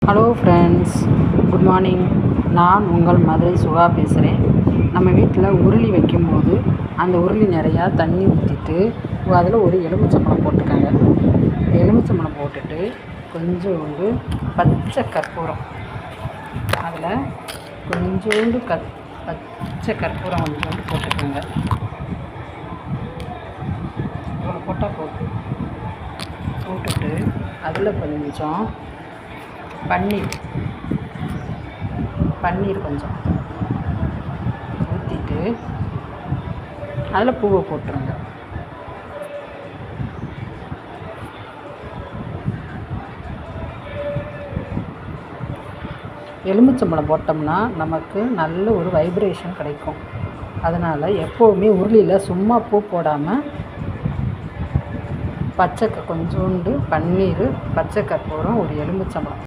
Hello friends, good morning. நான் உங்கள் மதுரை சுகா பேசுகிறேன். நம்ம வீட்டில் உருளி வைக்கும்போது அந்த உருளி நிறையா தண்ணி ஊற்றிட்டு அதில் ஒரு எலுமிச்சம்பழம் போட்டுக்கோங்க. எலுமிச்சம்பழம் போட்டுட்டு கொஞ்சோண்டு பச்சை கற்பூரம், அதில் கொஞ்சோண்டு பச்சை கற்பூரம் கொஞ்சோண்டு போட்டுக்கோங்க. இவ்வளோ போட்டால் போட்டுட்டு அதில் கொஞ்சம் பன்னீர் கொஞ்சம் ஊற்றிட்டு அதில் பூவை போட்டுருங்க. எலுமிச்சம்பழம் போட்டோம்னா நமக்கு நல்ல ஒரு வைப்ரேஷன் கிடைக்கும். அதனால் எப்போவுமே உருளியில் சும்மா பூ போடாமல் கொஞ்சோண்டு பன்னீர், பச்சை கற்பூரம், ஒரு எலுமிச்சம்பழம்